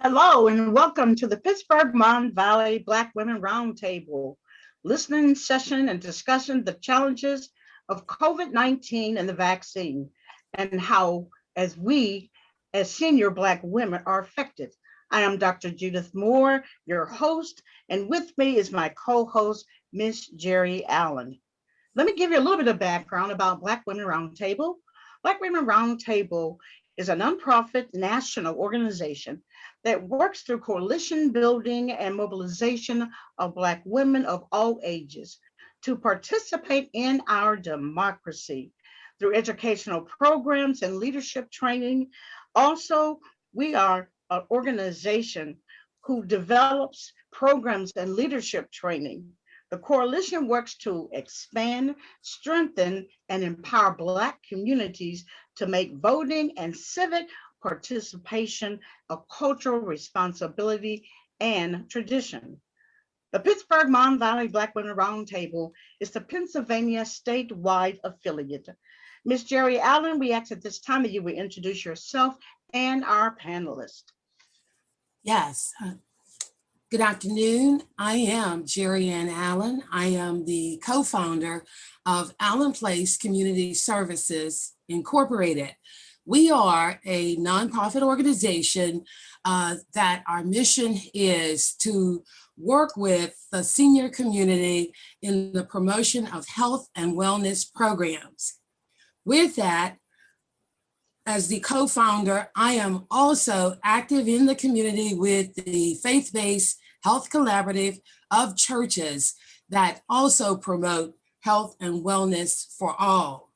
Hello and welcome to the Pittsburgh-Mon Valley Black Women Roundtable, listening session and discussion the challenges of COVID-19 and the vaccine and how as senior Black women are affected. I am Dr. Judith Moore, your host, and with me is my co-host, Miss Jerry Allen. Let me give you a little bit of background about Black Women Roundtable. Black Women Roundtable is a nonprofit national organization that works through coalition building and mobilization of Black women of all ages to participate in our democracy through educational programs and leadership training. Also, we are an organization who develops programs and leadership training. The coalition works to expand, strengthen, and empower Black communities to make voting and civic participation a cultural responsibility and tradition. The Pittsburgh-Mon Valley Black Women Roundtable is the Pennsylvania statewide affiliate. Ms. Jerry Allen, we ask at this time that you will introduce yourself and our panelists. Yes. Good afternoon. I am Jerry Ann Allen. I am the co-founder of Allen Place Community Services Incorporated. We are a nonprofit organization that our mission is to work with the senior community in the promotion of health and wellness programs. With that, as the co-founder, I am also active in the community with the faith-based health collaborative of churches that also promote health and wellness for all.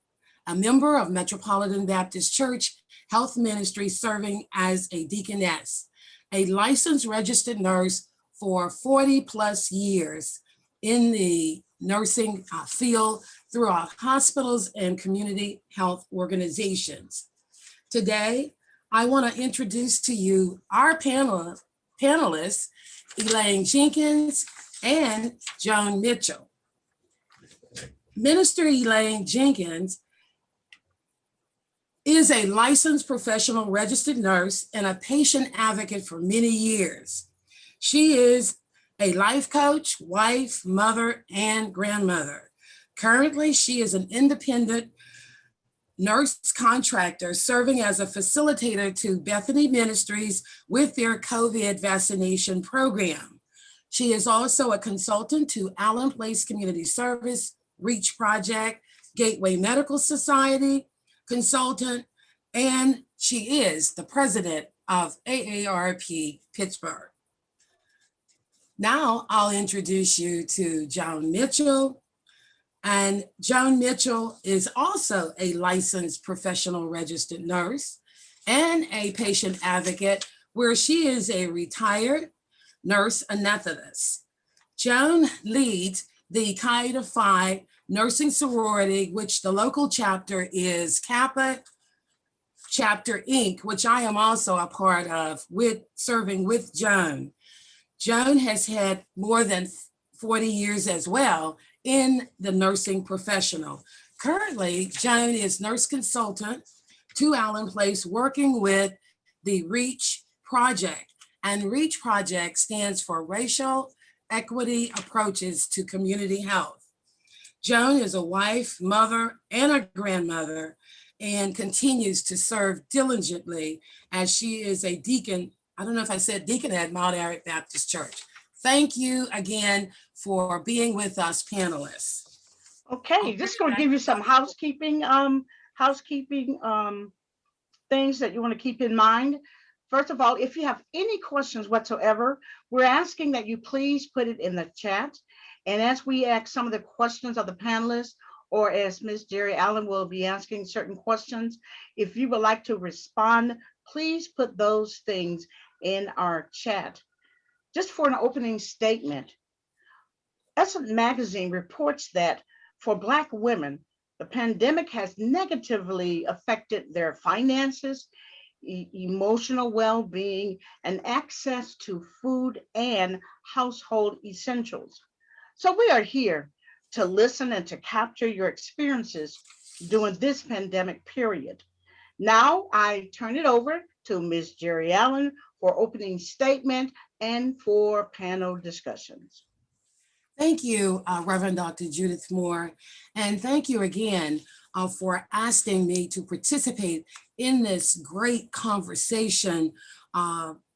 A member of Metropolitan Baptist Church Health Ministry, serving as a deaconess, a licensed registered nurse for 40 plus years in the nursing field throughout hospitals and community health organizations. Today, I want to introduce to you our panelists, Elaine Jenkins and Joan Mitchell. Minister Elaine Jenkins is a licensed professional registered nurse and a patient advocate for many years. She is a life coach, wife, mother, and grandmother. Currently, she is an independent nurse contractor serving as a facilitator to Bethany Ministries with their COVID vaccination program. She is also a consultant to Allen Place Community Service, REACH Project, Gateway Medical Society, consultant, and she is the president of AARP Pittsburgh. Now I'll introduce you to Joan Mitchell. And Joan Mitchell is also a licensed professional registered nurse and a patient advocate, where she is a retired nurse anesthetist. Joan leads the Chi Phi nursing sorority, which the local chapter is Kappa Chapter Inc., which I am also a part of, serving with Joan. Joan has had more than 40 years as well in the nursing professional. Currently, Joan is nurse consultant to Allen Place, working with the REACH Project. And REACH Project stands for Racial Equity Approaches to Community Health. Joan is a wife, mother, and a grandmother, and continues to serve diligently as she is a deacon. I don't know if I said deacon at Mount Eric Baptist Church. Thank you again for being with us, panelists. Okay, just going to give you some housekeeping things that you want to keep in mind. First of all, if you have any questions whatsoever, we're asking that you please put it in the chat. And as we ask some of the questions of the panelists, or as Ms. Jerry Allen will be asking certain questions, if you would like to respond, please put those things in our chat. Just for an opening statement, Essence Magazine reports that for Black women, the pandemic has negatively affected their finances, emotional well-being, and access to food and household essentials. So we are here to listen and to capture your experiences during this pandemic period. Now I turn it over to Ms. Jerry Allen for opening statement and for panel discussions. Thank you, Reverend Dr. Judith Moore, and thank you again for asking me to participate in this great conversation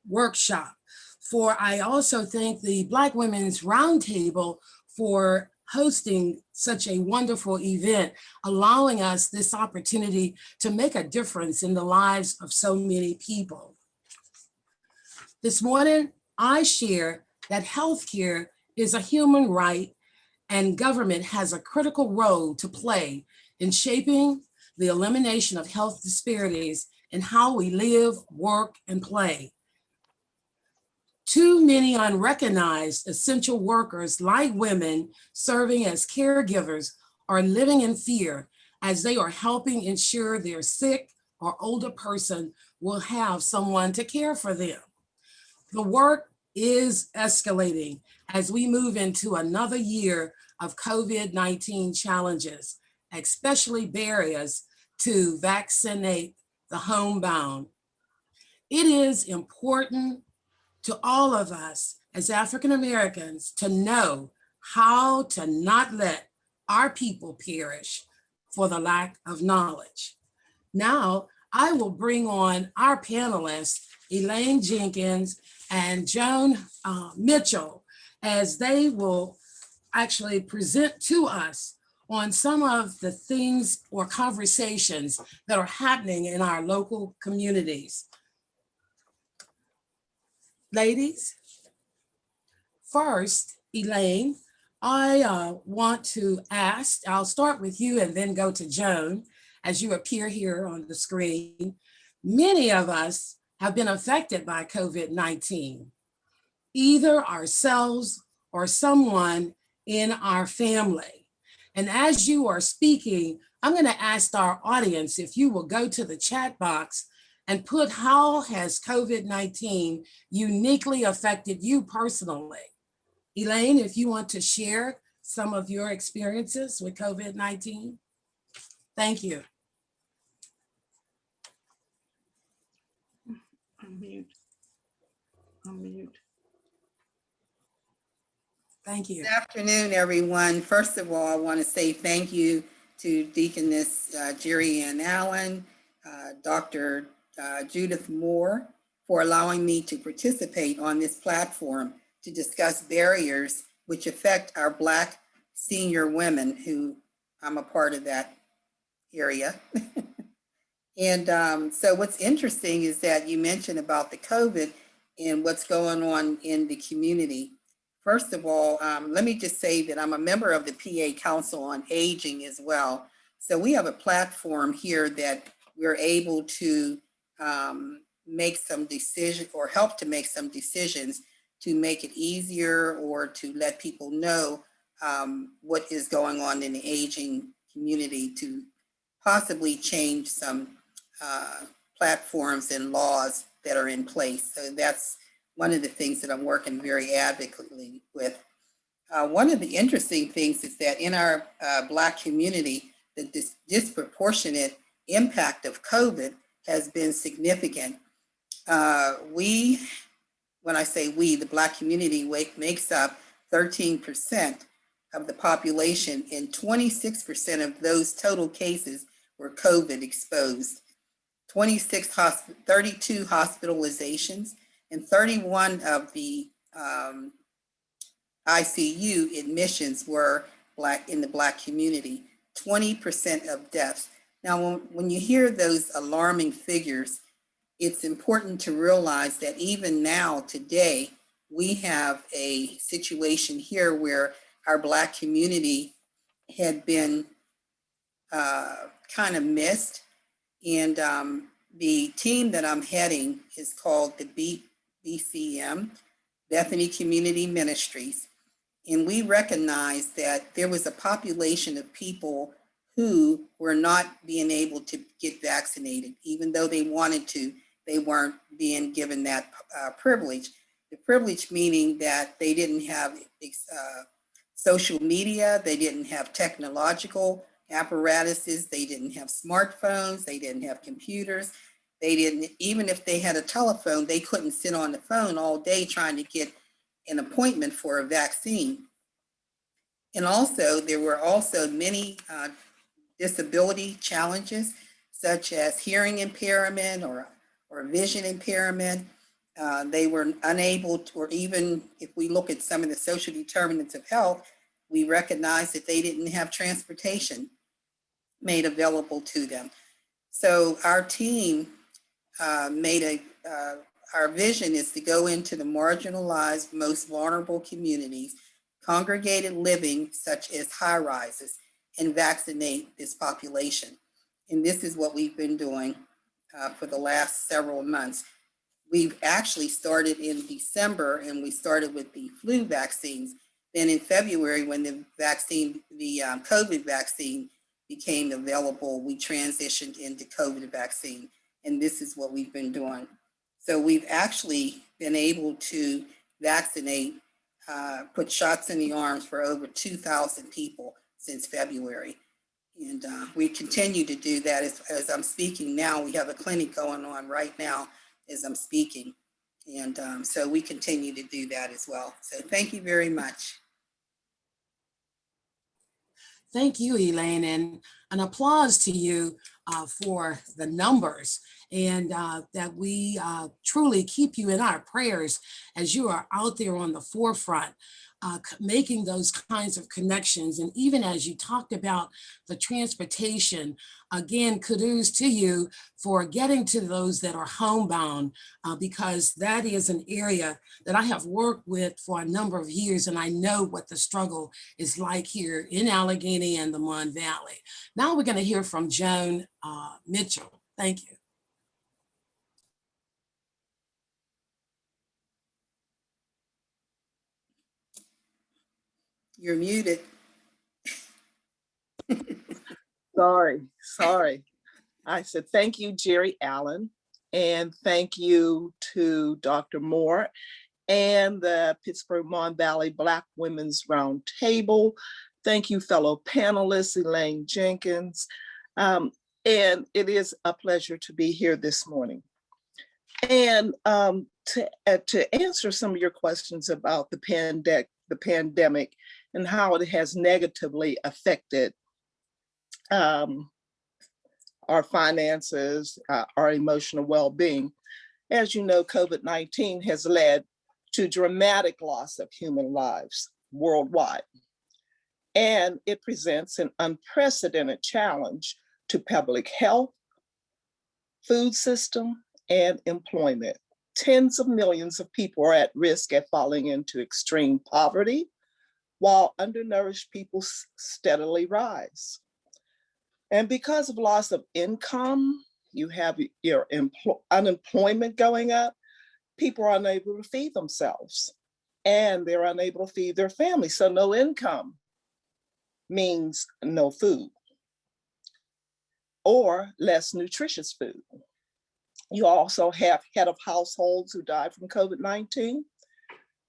workshop. For I also thank the Black Women's Roundtable for hosting such a wonderful event, allowing us this opportunity to make a difference in the lives of so many people. This morning, I share that healthcare is a human right and government has a critical role to play in shaping the elimination of health disparities in how we live, work, and play. Too many unrecognized essential workers like women serving as caregivers are living in fear as they are helping ensure their sick or older person will have someone to care for them. The work is escalating as we move into another year of COVID-19 challenges, especially barriers to vaccinate the homebound. It is important to all of us as African Americans to know how to not let our people perish for the lack of knowledge. Now, I will bring on our panelists, Elaine Jenkins and Joan Mitchell, as they will actually present to us on some of the things or conversations that are happening in our local communities. Ladies, first, Elaine, I want to ask, I'll start with you and then go to Joan as you appear here on the screen. Many of us have been affected by COVID-19, either ourselves or someone in our family. And as you are speaking, I'm going to ask our audience if you will go to the chat box and put how has COVID-19 uniquely affected you personally. Elaine, if you want to share some of your experiences with COVID-19. Thank you. Unmute. Thank you. Good afternoon, everyone. First of all, I want to say thank you to Deaconess Jerry Ann Allen, Dr. Judith Moore, for allowing me to participate on this platform to discuss barriers which affect our Black senior women, who I'm a part of that area. And so what's interesting is that you mentioned about the COVID and what's going on in the community. First of all, let me just say that I'm a member of the PA Council on Aging as well. So we have a platform here that we're able to make some decisions or help to make some decisions to make it easier or to let people know what is going on in the aging community to possibly change some platforms and laws that are in place. So that's one of the things that I'm working very advocaately with. One of the interesting things is that in our Black community, the disproportionate impact of COVID has been significant. When I say we, the Black community makes up 13% of the population, and 26% of those total cases were COVID exposed. 32 hospitalizations, and 31 of the ICU admissions were in the Black community, 20% of deaths. Now, when you hear those alarming figures, it's important to realize that even now, today, we have a situation here where our Black community had been kind of missed. And the team that I'm heading is called the BCM, Bethany Community Ministries. And we recognized that there was a population of people who were not being able to get vaccinated. Even though they wanted to, they weren't being given that privilege. The privilege meaning that they didn't have social media, they didn't have technological apparatuses, they didn't have smartphones, they didn't have computers. They didn't, even if they had a telephone, they couldn't sit on the phone all day trying to get an appointment for a vaccine. And also, there were also many disability challenges, such as hearing impairment or vision impairment. They were unable to, or even if we look at some of the social determinants of health, we recognize that they didn't have transportation made available to them. So our team our vision is to go into the marginalized, most vulnerable communities, congregated living, such as high rises, and vaccinate this population. And this is what we've been doing for the last several months. We've actually started in December, and we started with the flu vaccines. Then in February, when the COVID vaccine became available, we transitioned into COVID vaccine. And this is what we've been doing. So we've actually been able to vaccinate, put shots in the arms for over 2,000 people since February. And we continue to do that as I'm speaking now. We have a clinic going on right now as I'm speaking. And so we continue to do that as well. So thank you very much. Thank you, Elaine, and an applause to you for the numbers, and that we truly keep you in our prayers as you are out there on the forefront, making those kinds of connections. And even as you talked about the transportation, again, kudos to you for getting to those that are homebound, because that is an area that I have worked with for a number of years, and I know what the struggle is like here in Allegheny and the Mon Valley. Now we're going to hear from Joan Mitchell. Thank you. You're muted. Sorry. I said, thank you, Jerry Allen, and thank you to Dr. Moore and the Pittsburgh-Mon Valley Black Women's Roundtable. Thank you, fellow panelists, Elaine, Jenkins. And it is a pleasure to be here this morning. And to answer some of your questions about the pandemic and how it has negatively affected our finances, our emotional well-being. As you know, COVID-19 has led to dramatic loss of human lives worldwide. And it presents an unprecedented challenge to public health, food system, and employment. Tens of millions of people are at risk of falling into extreme poverty, while undernourished people steadily rise. And because of loss of income, you have your unemployment going up, people are unable to feed themselves, and they're unable to feed their family. So no income means no food or less nutritious food. You also have head of households who died from COVID-19.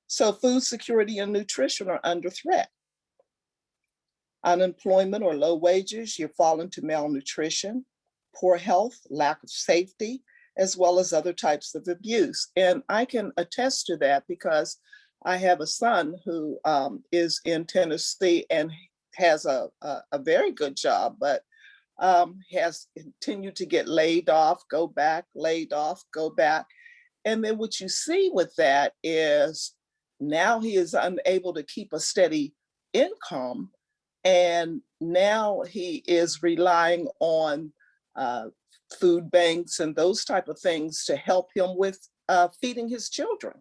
So food security and nutrition are under threat. Unemployment or low wages, you fall into malnutrition, poor health, lack of safety, as well as other types of abuse. And I can attest to that because I have a son who is in Tennessee and has a very good job, but has continued to get laid off, go back, laid off, go back. And then what you see with that is now he is unable to keep a steady income. And now he is relying on food banks and those type of things to help him with feeding his children.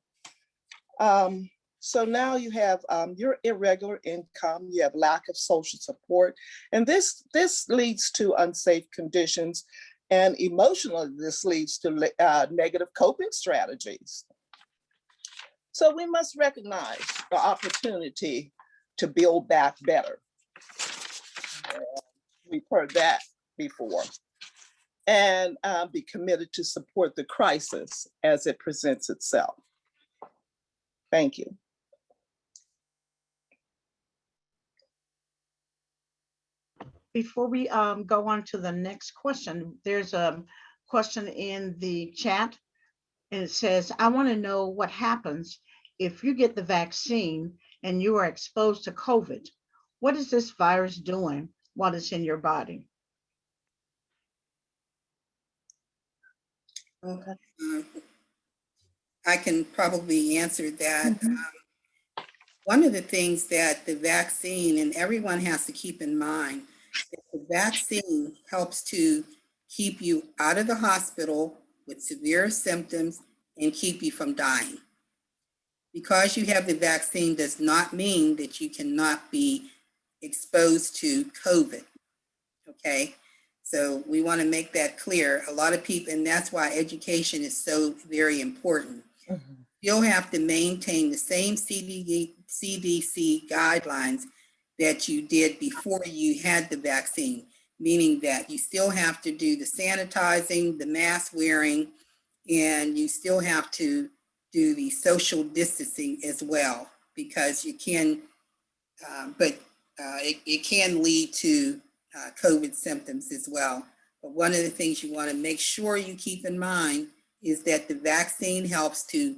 So now you have your irregular income, you have lack of social support, and this leads to unsafe conditions, and emotionally this leads to negative coping strategies. So we must recognize the opportunity to build back better. We've heard that before. And be committed to support the crisis as it presents itself. Thank you. Before we go on to the next question, there's question in the chat, and it says, I want to know what happens if you get the vaccine and you are exposed to COVID. What is this virus doing while it's in your body? Okay. I can probably answer that. One of the things that the vaccine, and everyone has to keep in mind, that the vaccine helps to keep you out of the hospital with severe symptoms and keep you from dying. Because you have the vaccine does not mean that you cannot be exposed to COVID, okay? So we want to make that clear. A lot of people, and that's why education is so very important. You'll have to maintain the same CDC guidelines that you did before you had the vaccine, meaning that you still have to do the sanitizing, the mask wearing, and you still have to do the social distancing as well, because you can, it can lead to COVID symptoms as well. But one of the things you want to make sure you keep in mind is that the vaccine helps to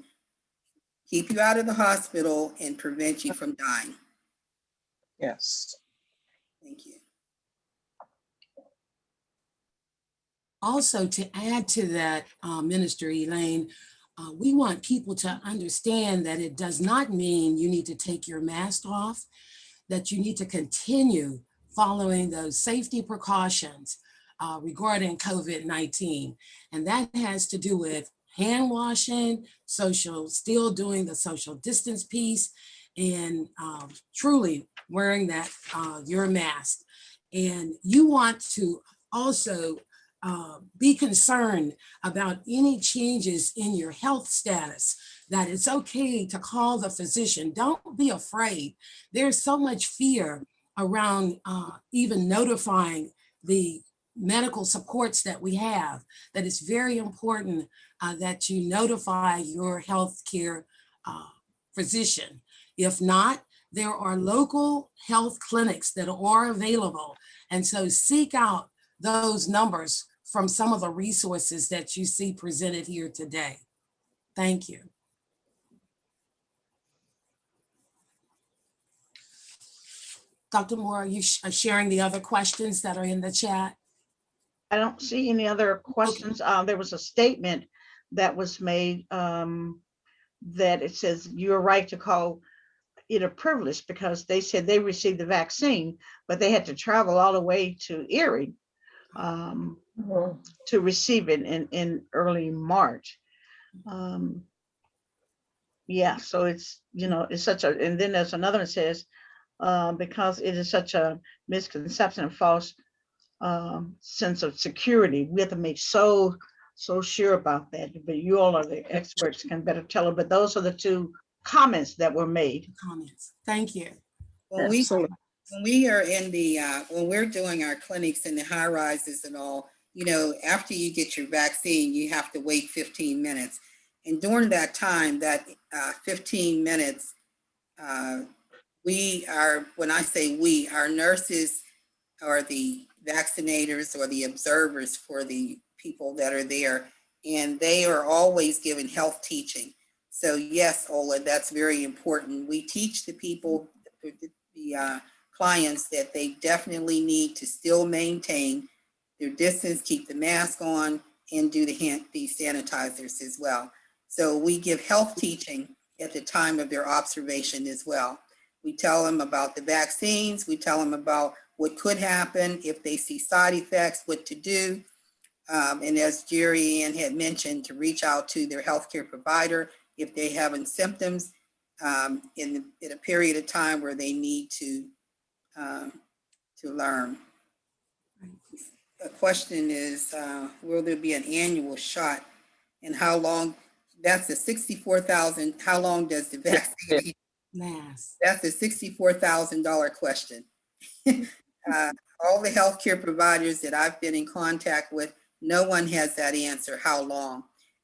keep you out of the hospital and prevent you from dying. Yes. Thank you. Also, to add to that, Minister Elaine, we want people to understand that it does not mean you need to take your mask off, that you need to continue following those safety precautions regarding COVID-19. And that has to do with hand washing, still doing the social distance piece, and truly wearing that your mask. And you want to also be concerned about any changes in your health status, that it's okay to call the physician. Don't be afraid. There's so much fear around even notifying the medical supports that we have, that it's very important that you notify your healthcare physician. If not, there are local health clinics that are available. And so seek out those numbers from some of the resources that you see presented here today. Thank you. Dr. Moore, are you sharing the other questions that are in the chat? I don't see any other questions. There was a statement that was made that it says you're right to call it a privilege, because they said they received the vaccine, but they had to travel all the way to Erie to receive it in early March. Yeah, so it's, it's such a, and then there's another one that says, because it is such a misconception and false sense of security, we have to make so sure about that. But you all are the experts, can better tell it. But those are the two comments that were made. Comments. Thank you. When we are in the, when we're doing our clinics in the high rises and all, after you get your vaccine, you have to wait 15 minutes. And during that time, that 15 minutes, when I say we, our nurses are the vaccinators or the observers for the people that are there, and they are always given health teaching. So yes, Ola, that's very important. We teach the people, the clients, that they definitely need to still maintain their distance, keep the mask on, and do the sanitizers as well. So we give health teaching at the time of their observation as well. We tell them about the vaccines. We tell them about what could happen if they see side effects, what to do. And as Jerry Ann had mentioned, to reach out to their healthcare provider if they having symptoms in a period of time where they need to learn. The question is, will there be an annual shot, and how long? That's the 64,000. How long does the vaccine? Yes. That's a $64,000 question. All the healthcare providers that I've been in contact with, no one has that answer, how long.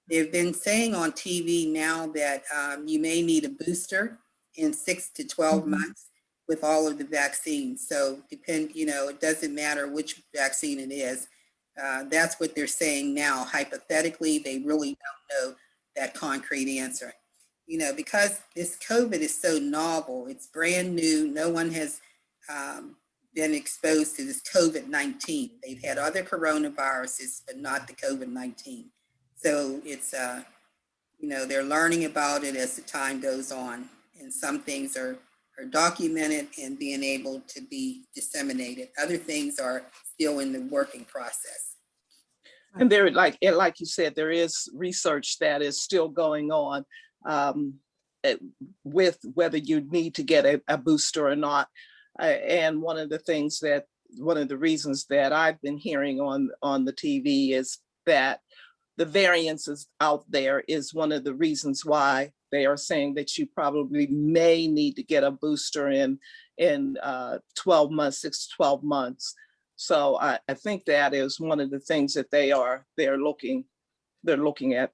They've been saying on TV now that you may need a booster in 6 to 12 months with all of the vaccines. So it doesn't matter which vaccine it is. That's what they're saying now. Hypothetically, they really don't know that concrete answer. You know, because this COVID is so novel, it's brand new. No one has been exposed to this COVID-19. They've had other coronaviruses, but not the COVID-19. So it's, you know, they're learning about it as the time goes on. And some things are documented and being able to be disseminated. Other things are still in the working process. And there, like you said, there is research that is still going on with whether you need to get a booster or not. And one of the reasons that I've been hearing on the TV is that the variances out there is one of the reasons why they are saying that you probably may need to get a booster in 12 months, 6 to 12 months. So I think that is one of the things that they're looking at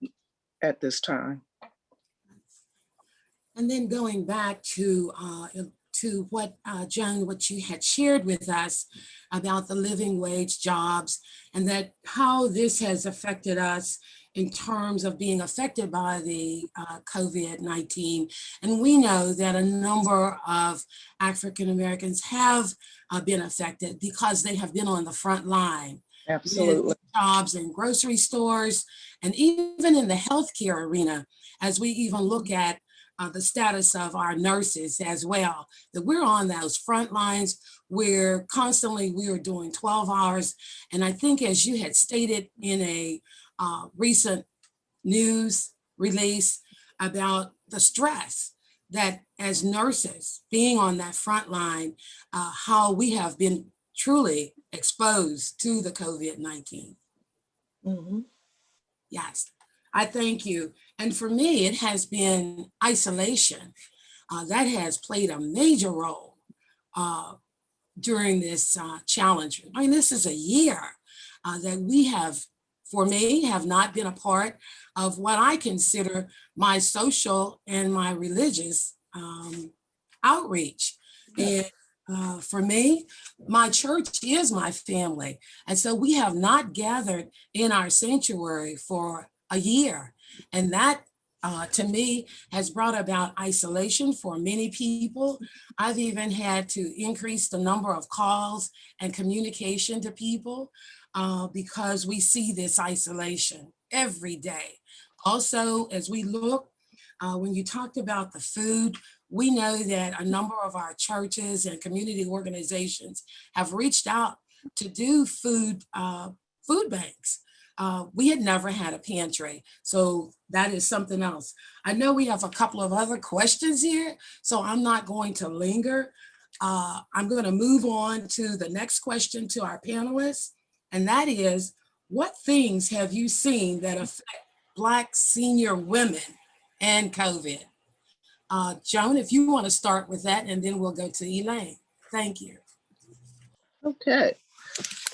this time. And then going back to what Joan, what you had shared with us about the living wage jobs and that how this has affected us in terms of being affected by the COVID-19. And we know that a number of African Americans have been affected because they have been on the front line. Absolutely. With jobs in grocery stores and even in the healthcare arena, as we even look at the status of our nurses as well, that we're on those front lines where constantly we are doing 12 hours. And I think as you had stated in a recent news release about the stress that as nurses being on that front line, how we have been truly exposed to the COVID-19. Mm-hmm. Yes, I thank you. And for me, it has been isolation. That has played a major role during this challenge. I mean, this is a year that we have, for me, have not been a part of what I consider my social and my religious outreach. And for me, my church is my family. And so we have not gathered in our sanctuary for a year. And that, to me, has brought about isolation for many people. I've even had to increase the number of calls and communication to people because we see this isolation every day. Also, as we look, when you talked about the food, we know that a number of our churches and community organizations have reached out to do food banks. We had never had a pantry, so that is something else. I know we have a couple of other questions here, so I'm not going to linger. I'm going to move on to the next question to our panelists, and that is, what things have you seen that affect Black senior women and COVID? Joan, if you want to start with that, and then we'll go to Elaine. Thank you. Okay.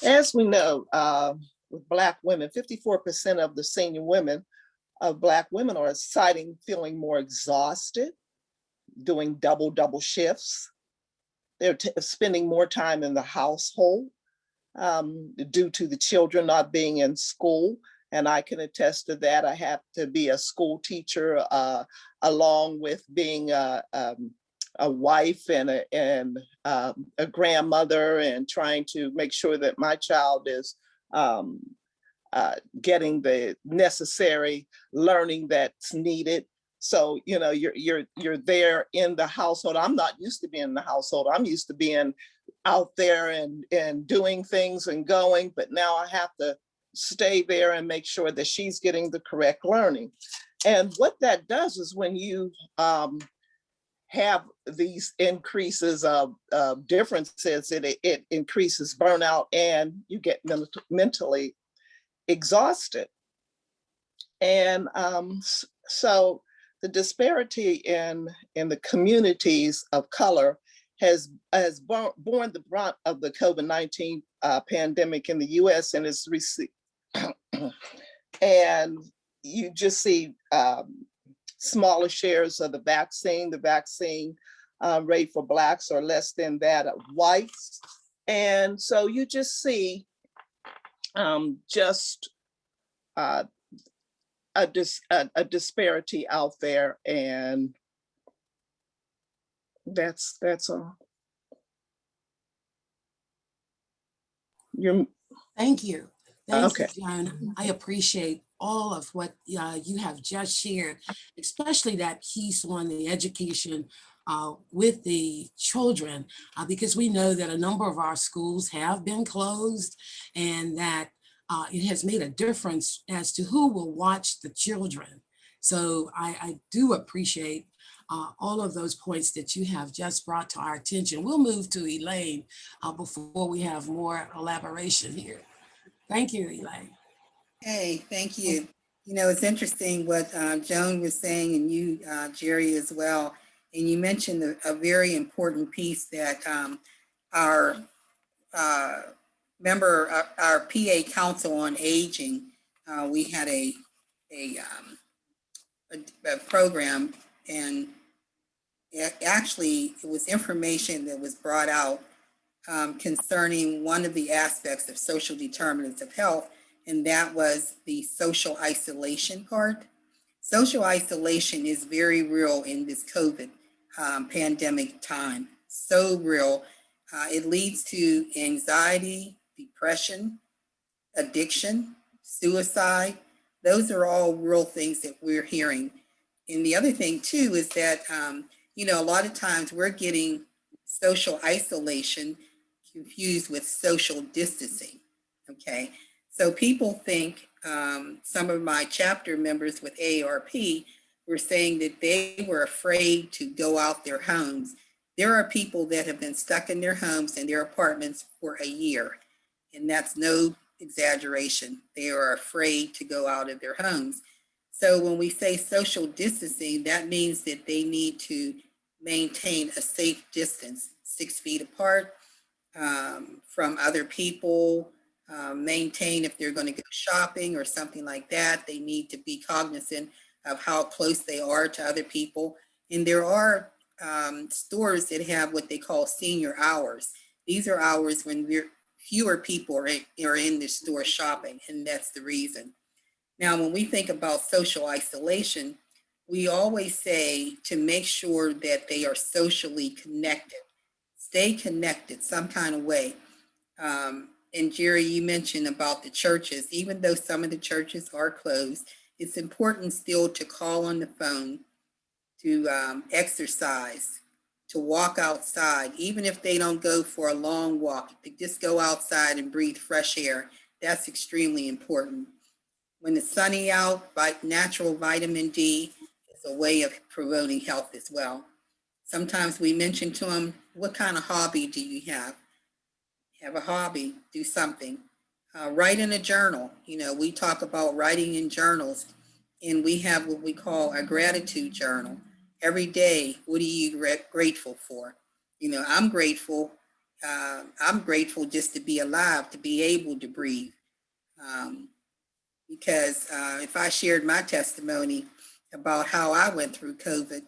As we know, with Black women, 54% of the senior women of Black women are citing feeling more exhausted, doing double shifts. They're spending more time in the household due to the children not being in school. And I can attest to that. I have to be a school teacher along with being a wife and a grandmother, and trying to make sure that my child is getting the necessary learning that's needed. So, you know, you're there in the household. I'm not used to being in the household. I'm used to being out there and doing things and going, but now I have to stay there and make sure that she's getting the correct learning. And what that does is when you have these increases of differences, it increases burnout and you get mentally exhausted. And so the disparity in the communities of color has borne the brunt of the COVID-19 pandemic in the US, and it's and you just see smaller shares of the vaccine. The vaccine rate for Blacks are less than that of whites. And so you just see just a disparity out there, and that's all. You're Thank you. Thank okay. you, Joan. I appreciate all of what you have just shared, especially that piece on the education with the children, because we know that a number of our schools have been closed, and that it has made a difference as to who will watch the children. So I do appreciate all of those points that you have just brought to our attention. We'll move to Elaine before we have more elaboration here. Thank you, Elaine. Hey, thank you. You know, it's interesting what Joan was saying, and you, Jerry, as well. And you mentioned a very important piece that our member, our PA Council on Aging, we had a program, and actually it was information that was brought out concerning one of the aspects of social determinants of health, and that was the social isolation part. Social isolation is very real in this COVID pandemic time, so real. It leads to anxiety, depression, addiction, suicide. Those are all real things that we're hearing. And the other thing too is that, you know, a lot of times we're getting social isolation confused with social distancing, okay? So people think, some of my chapter members with AARP were saying that they were afraid to go out their homes. There are people that have been stuck in their homes and their apartments for a year, and that's no exaggeration. They are afraid to go out of their homes. So when we say social distancing, that means that they need to maintain a safe distance, 6 feet apart from other people, maintain if they're going to go shopping or something like that, they need to be cognizant of how close they are to other people. And there are stores that have what they call senior hours. These are hours when fewer people are in the store shopping, and that's the reason. Now, when we think about social isolation, we always say to make sure that they are socially connected. Stay connected some kind of way. And Jerry, you mentioned about the churches. Even though some of the churches are closed, it's important still to call on the phone, to exercise, to walk outside. Even if they don't go for a long walk, to just go outside and breathe fresh air. That's extremely important. When it's sunny out, natural vitamin D is a way of promoting health as well. Sometimes we mention to them, what kind of hobby do you have? Have a hobby, do something. Write in a journal. You know, we talk about writing in journals, and we have what we call a gratitude journal. Every day, what are you grateful for? You know, I'm grateful just to be alive, to be able to breathe. Because if I shared my testimony about how I went through COVID,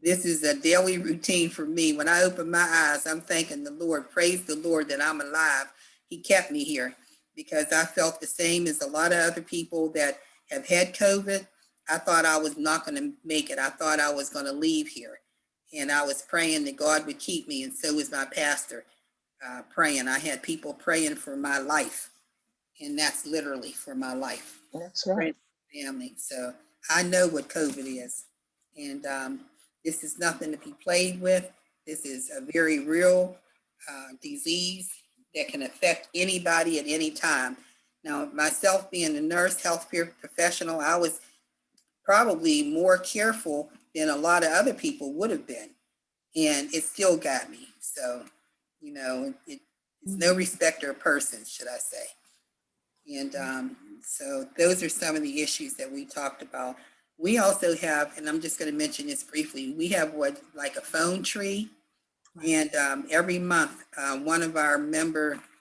this is a daily routine for me. When I open my eyes, I'm thanking the Lord, praise the Lord that I'm alive. He kept me here because I felt the same as a lot of other people that have had COVID. I thought I was not going to make it. I thought I was going to leave here. And I was praying that God would keep me. And so was my pastor praying. I had people praying for my life. And that's literally for my life. That's right. Family. So I know what COVID is. And this is nothing to be played with. This is a very real disease that can affect anybody at any time. Now, myself being a nurse, healthcare professional, I was probably more careful than a lot of other people would have been. And it still got me. So, you know, it's no respecter of persons, should I say. And so those are some of the issues that we talked about. We also have, and I'm just going to mention this briefly, we have like a phone tree. And every month, one of our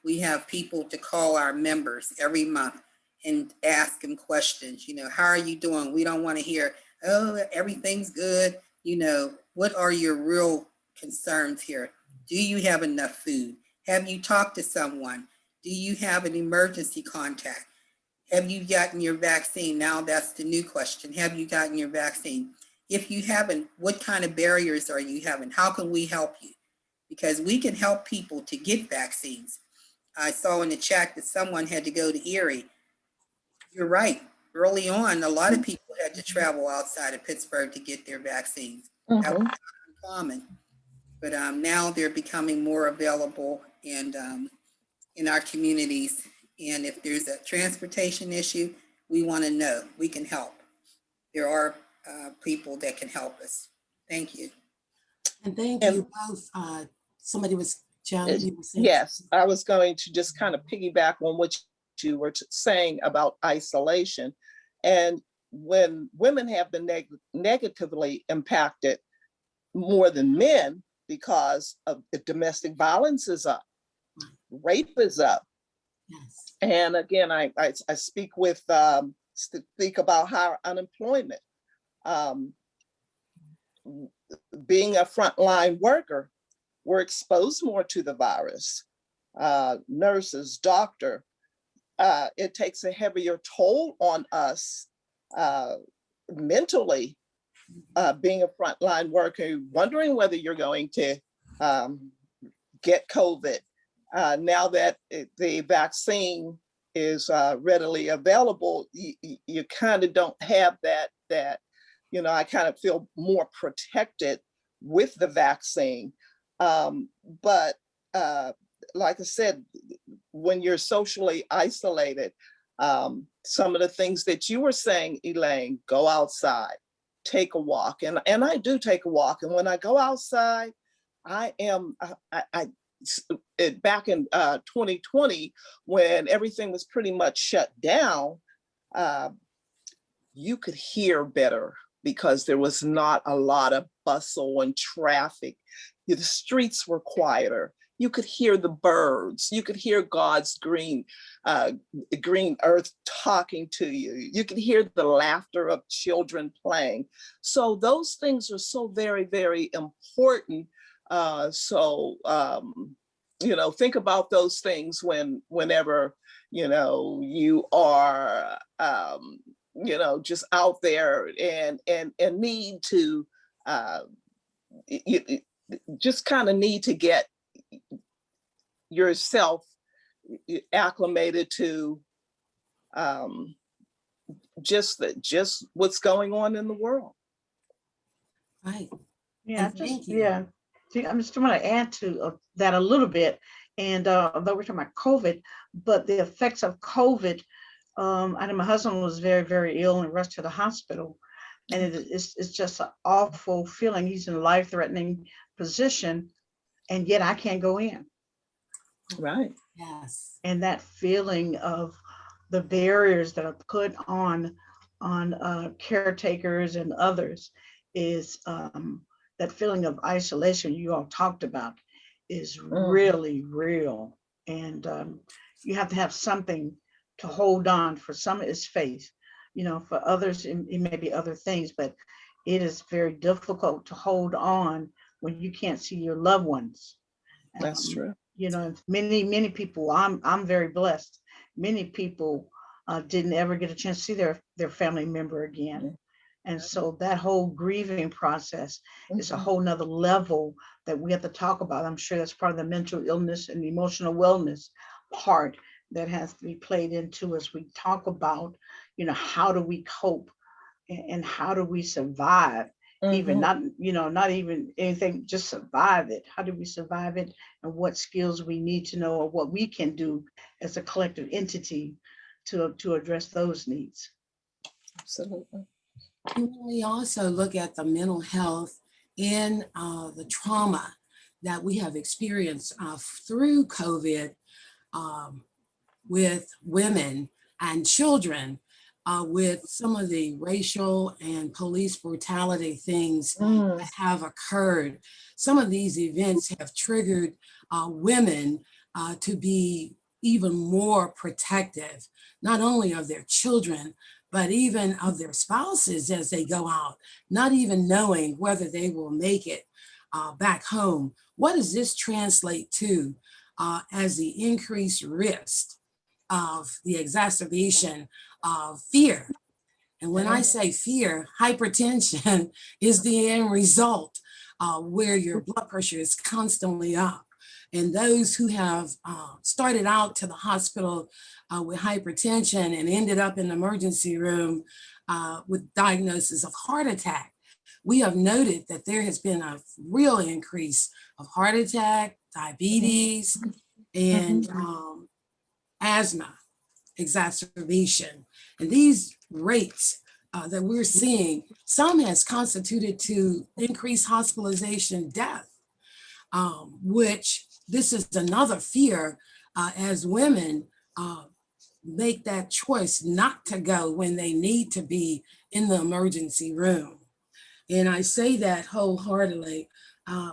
we have people to call our members every month and ask them questions. You know, how are you doing? We don't want to hear, oh, everything's good. You know, what are your real concerns here? Do you have enough food? Have you talked to someone? Do you have an emergency contact? Have you gotten your vaccine? Now that's the new question. Have you gotten your vaccine? If you haven't, what kind of barriers are you having? How can we help you? Because we can help people to get vaccines. I saw in the chat that someone had to go to Erie. You're right. Early on, a lot of people had to travel outside of Pittsburgh to get their vaccines. That was not uncommon. But now they're becoming more available and in our communities. And if there's a transportation issue, we want to know. We can help. There are people that can help us. Thank you. And thank you both. Somebody was, Joan, you were saying. Yes, I was going to just kind of piggyback on what you were saying about isolation. And when women have been negatively impacted more than men because of domestic violence is up, rape is up. Yes. And again, I speak about higher unemployment. Being a frontline worker, we're exposed more to the virus. Nurses, doctor, it takes a heavier toll on us mentally, being a frontline worker, wondering whether you're going to get COVID. Now that the vaccine is readily available, you kind of don't have that, you know, I kind of feel more protected with the vaccine. But like I said, when you're socially isolated, some of the things that you were saying, Elaine, go outside, take a walk. And I do take a walk. And when I go outside, I back in 2020, when everything was pretty much shut down, you could hear better because there was not a lot of bustle and traffic. The streets were quieter. You could hear the birds. You could hear God's green earth talking to you. You could hear the laughter of children playing. So those things are so very, very important. You know, think about those things whenever, you know, you are, you know, just out there and need to, you just kind of need to get yourself acclimated to just what's going on in the world. Right. Yeah, Thank you. yeah. See, I'm just want to add to that a little bit. And although we're talking about COVID, but the effects of COVID, I know my husband was very, very ill and rushed to the hospital. And it's just an awful feeling. He's in a life-threatening position, and yet I can't go in. Right. Yes. And that feeling of the barriers that are put on caretakers and others is that feeling of isolation you all talked about is really real. And you have to have something to hold on. For some it's faith, you know, for others it may be other things, but it is very difficult to hold on when you can't see your loved ones. That's true. You know, many people, I'm very blessed. Many people didn't ever get a chance to see their family member again. And so that whole grieving process is a whole nother level that we have to talk about. I'm sure that's part of the mental illness and emotional wellness part that has to be played into as we talk about, you know, how do we cope and how do we survive? Even not even anything, just survive it. How do we survive it? And what skills we need to know, or what we can do as a collective entity to address those needs. Absolutely. And we also look at the mental health and the trauma that we have experienced through COVID with women and children, with some of the racial and police brutality things that have occurred. Some of these events have triggered women to be even more protective, not only of their children, but even of their spouses as they go out, not even knowing whether they will make it back home. What does this translate to as the increased risk of the exacerbation of fear. And when I say fear, hypertension is the end result, where your blood pressure is constantly up. And those who have started out to the hospital with hypertension and ended up in the emergency room with diagnosis of heart attack, we have noted that there has been a real increase of heart attack, diabetes, and asthma exacerbation. And these rates that we're seeing, some has constituted to increased hospitalization death, which this is another fear as women make that choice not to go when they need to be in the emergency room. And I say that wholeheartedly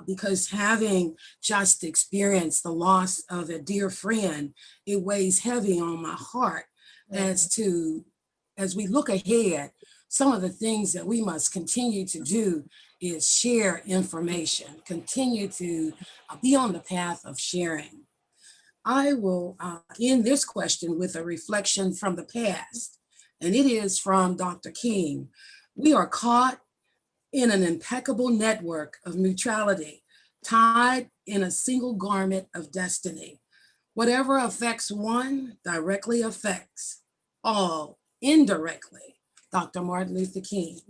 because having just experienced the loss of a dear friend, it weighs heavy on my heart as we look ahead. Some of the things that we must continue to do is share information, continue to be on the path of sharing. I will end this question with a reflection from the past, and it is from Dr. King. We are caught in an impeccable network of neutrality, tied in a single garment of destiny. Whatever affects one directly affects all indirectly. Dr. Martin Luther King.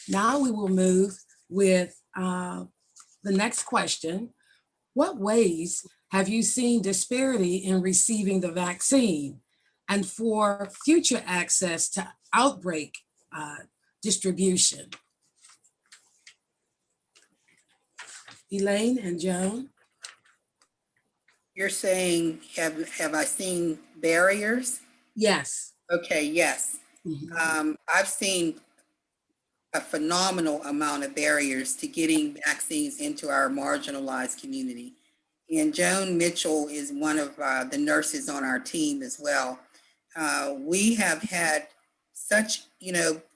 Now we will move with the next question. What ways have you seen disparity in receiving the vaccine and for future access to outbreak distribution? Elaine and Joan. You're saying, have I seen barriers? Yes. Okay, yes. I've seen a phenomenal amount of barriers to getting vaccines into our marginalized community. And Joan Mitchell is one of the nurses on our team as well. We have had such,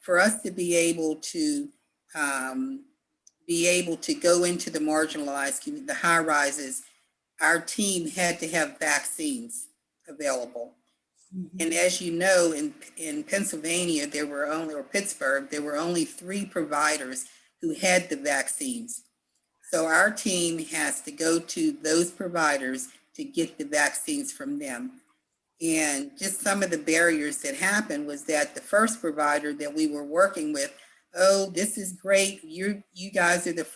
for us to be able to go into the marginalized community, the high rises, our team had to have vaccines available. And as you know, in Pennsylvania, or Pittsburgh, there were only 3 providers who had the vaccines. So our team has to go to those providers to get the vaccines from them. And just some of the barriers that happened was that the first provider that we were working with, oh, this is great. You guys are the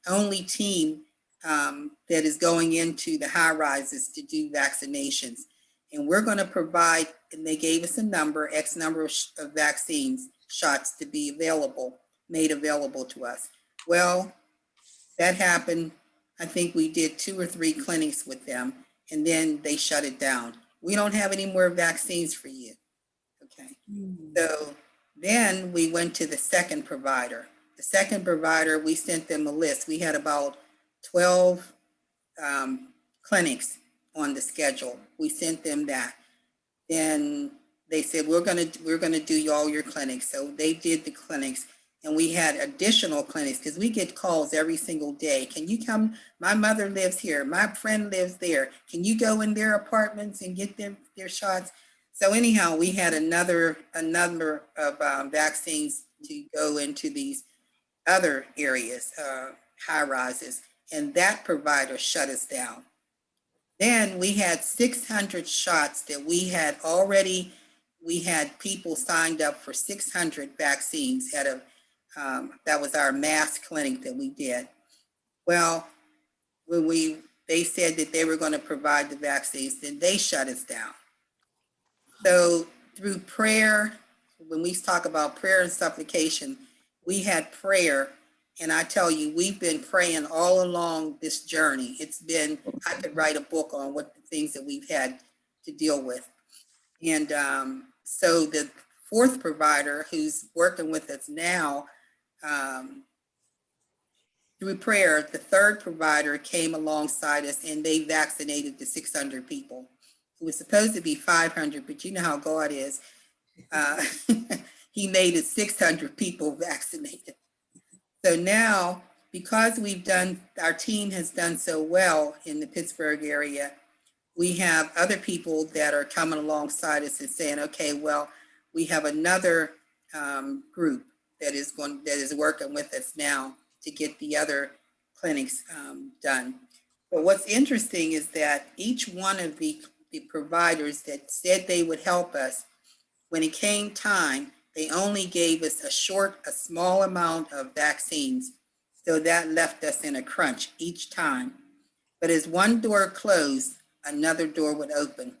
only team that is going into the high rises to do vaccinations. And we're going to provide, and they gave us a number, X number of vaccines, shots to be made available to us. Well, that happened. I think we did 2 or 3 clinics with them, and then they shut it down. We don't have any more vaccines for you. Okay. So then we went to the second provider. The second provider, we sent them a list. We had about 12 clinics on the schedule. We sent them that. Then they said, we're gonna do all your clinics. So they did the clinics, and we had additional clinics because we get calls every single day. Can you come? My mother lives here. My friend lives there. Can you go in their apartments and get their shots? So anyhow, we had a number of vaccines to go into these other areas, high rises, and that provider shut us down. Then we had 600 shots that we had people signed up for 600 vaccines at that was our mass clinic that we did. Well, when they said that they were going to provide the vaccines, then they shut us down. So through prayer, when we talk about prayer and supplication, we had prayer. And I tell you, we've been praying all along this journey. I could write a book on what the things that we've had to deal with. And so the fourth provider who's working with us now, through prayer, the third provider came alongside us and they vaccinated the 600 people. It was supposed to be 500, but you know how God is. He made it 600 people vaccinated. So now because our team has done so well in the Pittsburgh area, we have other people that are coming alongside us and saying, okay, well, we have another group that is working with us now to get the other clinics done. But what's interesting is that each one of the providers that said they would help us, when it came time, they only gave us a small amount of vaccines. So that left us in a crunch each time. But as one door closed, another door would open.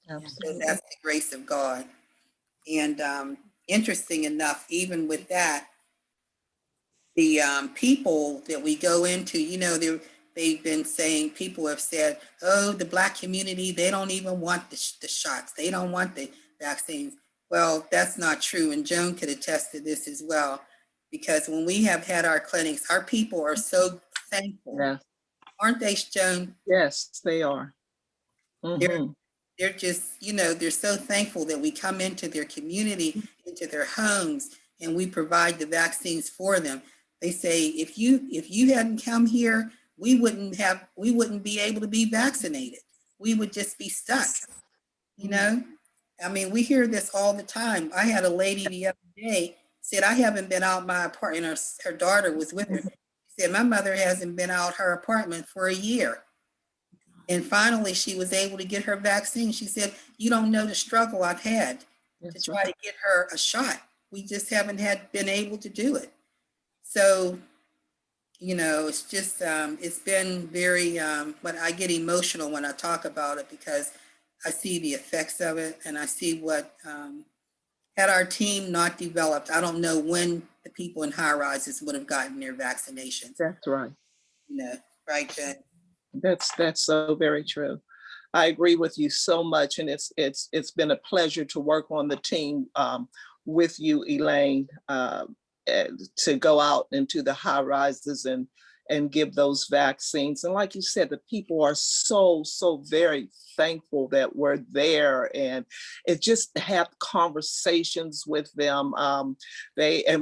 So that's the grace of God. And interesting enough, even with that, the people that we go into, they've been saying, people have said, oh, the Black community, they don't even want the shots. They don't want the vaccines. Well, that's not true. And Joan could attest to this as well, because when we have had our clinics, our people are so thankful. Yeah. Aren't they, Joan? Yes, they are. Mhm. They're just, they're so thankful that we come into their community, into their homes, and we provide the vaccines for them. They say, if you hadn't come here, we wouldn't be able to be vaccinated. We would just be stuck, I mean, we hear this all the time. I had a lady the other day said, I haven't been out my apartment. Her daughter was with her. She said, my mother hasn't been out her apartment for a year. And finally, she was able to get her vaccine. She said, you don't know the struggle I've had to try to get her a shot. We just haven't been able to do it. So, it's just, it's been very, but I get emotional when I talk about it because I see the effects of it, and I see what, had our team not developed, I don't know when the people in high rises would have gotten their vaccinations. That's right. Right, Jen? That's so very true. I agree with you so much, and it's been a pleasure to work on the team with you, Elaine, to go out into the high rises and give those vaccines. And like you said, the people are so very thankful that we're there, and it just have conversations with them. And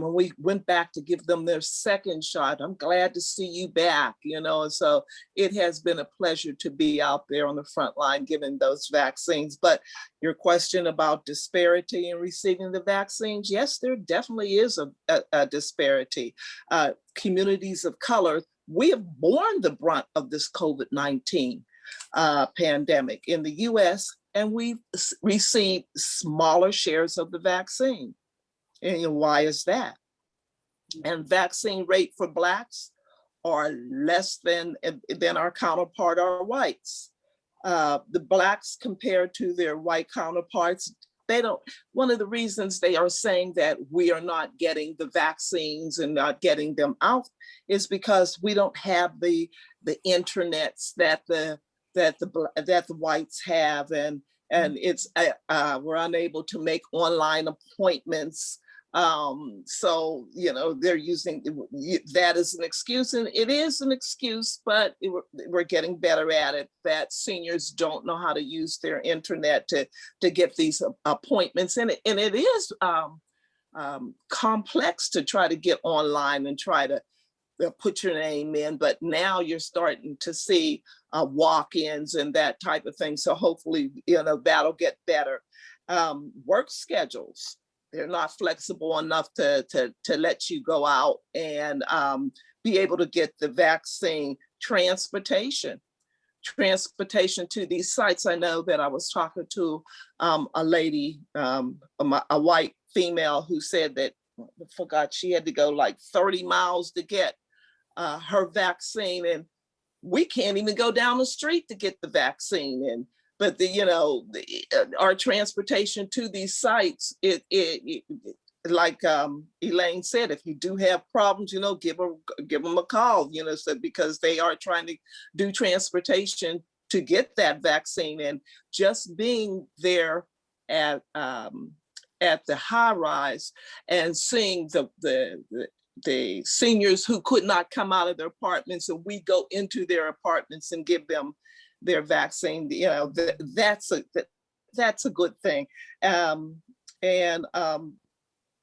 when we went back to give them their second shot, I'm glad to see you back, and so it has been a pleasure to be out there on the front line giving those vaccines. But your question about disparity in receiving the vaccines, yes, there definitely is a disparity. Communities of color, we have borne the brunt of this COVID-19 pandemic in the US, and we've received smaller shares of the vaccine. And why is that? And vaccine rate for Blacks are less than our counterpart are whites. The Blacks compared to their white counterparts, one of the reasons they are saying that we are not getting the vaccines and not getting them out is because we don't have the internets that the whites have, and it's we're unable to make online appointments. So they're using that as an excuse, and it is an excuse, but we're getting better at it, that seniors don't know how to use their internet to get these appointments, and it is complex to try to get online and try to put your name in, but now you're starting to see walk-ins and that type of thing. So hopefully, that'll get better. Work schedules, they're not flexible enough to let you go out and be able to get the vaccine. Transportation to these sites. I know that I was talking to a lady, a white female, who said that, I forgot, she had to go like 30 miles to get her vaccine, and we can't even go down the street to get the vaccine. But our transportation to these sites, it like Elaine said, if you do have problems, give them a call, so, because they are trying to do transportation to get that vaccine. And just being there at the high rise and seeing the seniors who could not come out of their apartments, and we go into their apartments and give them their vaccine, that's a good thing.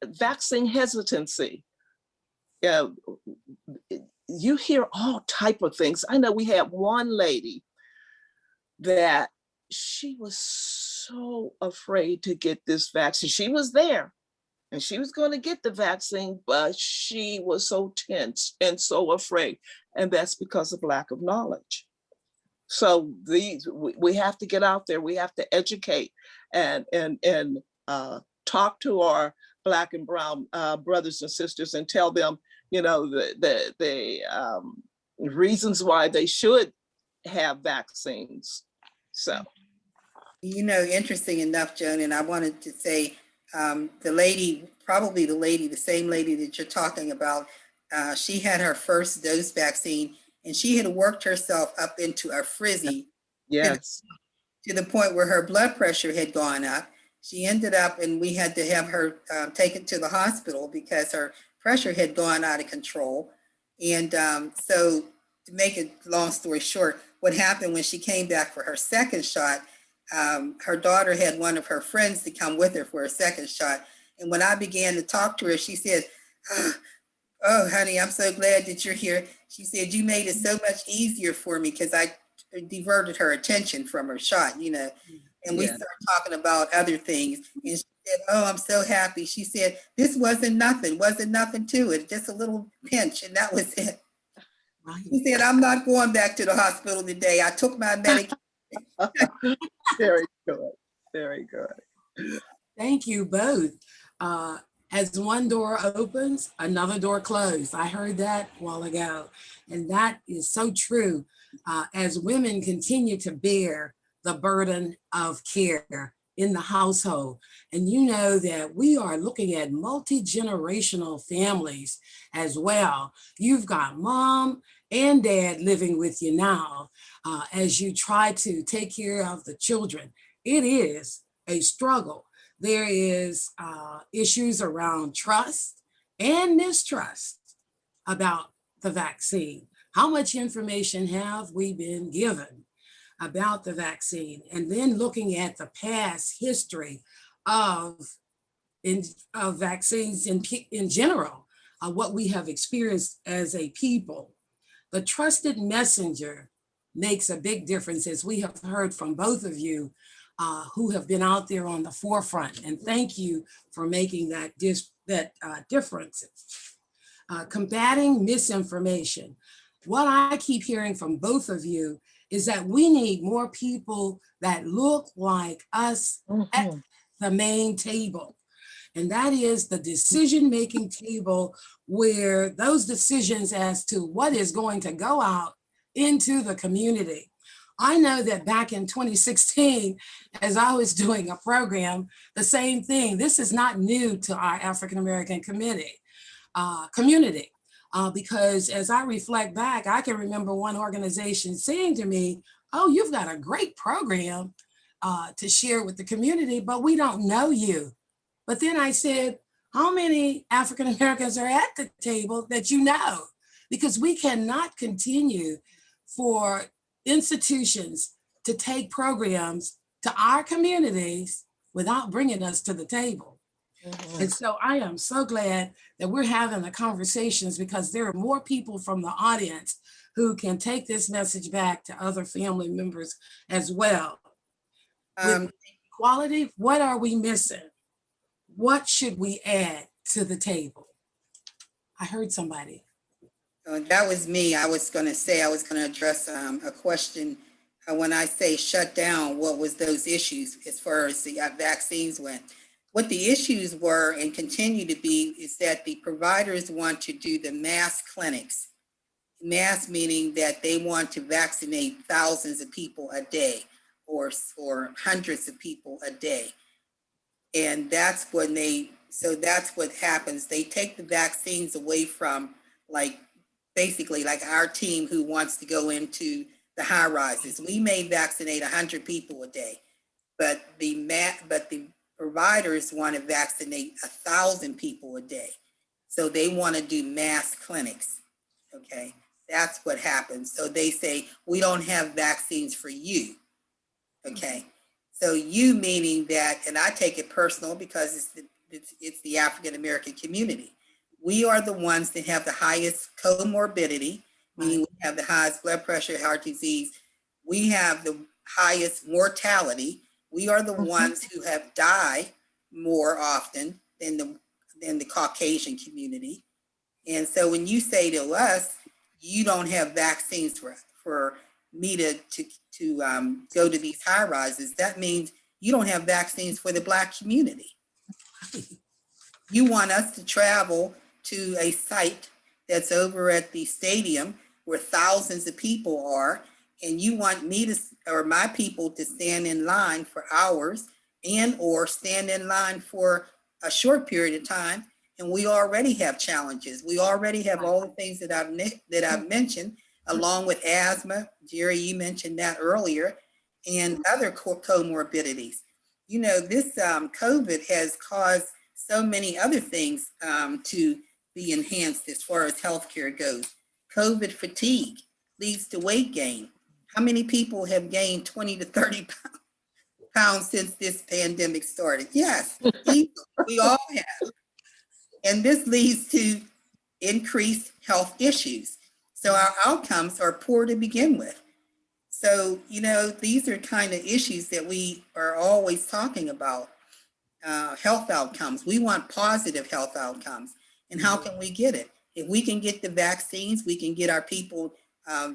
Vaccine hesitancy. you hear all type of things. I know we had one lady that she was so afraid to get this vaccine. She was there and she was going to get the vaccine, but she was so tense and so afraid. And that's because of lack of knowledge. So we have to get out there. We have to educate and talk to our Black and Brown brothers and sisters and tell them, you know, the reasons why they should have vaccines. So, You know, interesting enough, Joan, and I wanted to say, the lady, probably the same lady that you're talking about, she had her first dose vaccine and she had worked herself up into a frizzy. yes. To the point where her blood pressure had gone up. She ended up, and we had to have her taken to the hospital because her pressure had gone out of control. And so to make a long story short, what happened when she came back for her second shot, her daughter had one of her friends to come with her for a second shot. And when I began to talk to her, she said, "Oh, honey, I'm so glad that you're here." She said, "You made it so much easier for me because I diverted her attention from her shot, you know." And we started talking about other things. And she said, "Oh, I'm so happy." She said, "This wasn't nothing to it, just a little pinch, and that was it." Right. She said, "I'm not going back to the hospital today. I took my medication." Very good. Very good. Thank you both. As one door opens, another door closes. I heard that a while ago, and that is so true. As women continue to bear the burden of care in the household, and you know that we are looking at multi-generational families as well. You've got mom and dad living with you now as you try to take care of the children. It is a struggle. There is issues around trust and mistrust about the vaccine. How much information have we been given about the vaccine? And then looking at the past history of vaccines in general, what we have experienced as a people. The trusted messenger makes a big difference, as we have heard from both of you who have been out there on the forefront. And thank you for making that difference. Combating misinformation. What I keep hearing from both of you is that we need more people that look like us at the main table. And that is the decision-making table where those decisions as to what is going to go out into the community. I know that back in 2016, as I was doing a program, the same thing. This is not new to our African-American community, because as I reflect back, I can remember one organization saying to me, "Oh, you've got a great program to share with the community, but we don't know you." But then I said, "How many African Americans are at the table that you know?" Because we cannot continue for institutions to take programs to our communities without bringing us to the table. And so I am so glad that we're having the conversations, because there are more people from the audience who can take this message back to other family members as well. With equality, what are we missing? What should we add to the table? I heard somebody. That was me. I was going to address a question. When I say shut down, what was those issues as far as the vaccines went? What the issues were and continue to be is that the providers want to do the mass clinics. Mass meaning that they want to vaccinate thousands of people a day or hundreds of people a day. And that's what happens. They take the vaccines away from, like, basically like our team who wants to go into the high rises. We may vaccinate 100 people a day, but the providers want to vaccinate 1,000 people a day. So they want to do mass clinics. Okay, that's what happens. So they say, "We don't have vaccines for you." Okay, so you meaning that, and I take it personal because it's the African American community. we are the ones that have the highest comorbidity, meaning we have the highest blood pressure, heart disease. We have the highest mortality. We are the ones who have died more often than the Caucasian community. And so when you say to us, you don't have vaccines for me to go to these high rises, that means you don't have vaccines for the Black community. You want us to travel to a site that's over at the stadium where thousands of people are, and you want me to, or my people, to stand in line for hours and or stand in line for a short period of time. And we already have challenges. We already have all the things that I've mentioned, along with asthma. Jerry, you mentioned that earlier, and other comorbidities. You know, this COVID has caused so many other things to be enhanced as far as healthcare goes. COVID fatigue leads to weight gain. How many people have gained 20 to 30 pounds since this pandemic started? Yes, we all have. And this leads to increased health issues. So our outcomes are poor to begin with. So, you know, these are kind of issues that we are always talking about, health outcomes. We want positive health outcomes. And how can we get it? If we can get the vaccines, we can get our people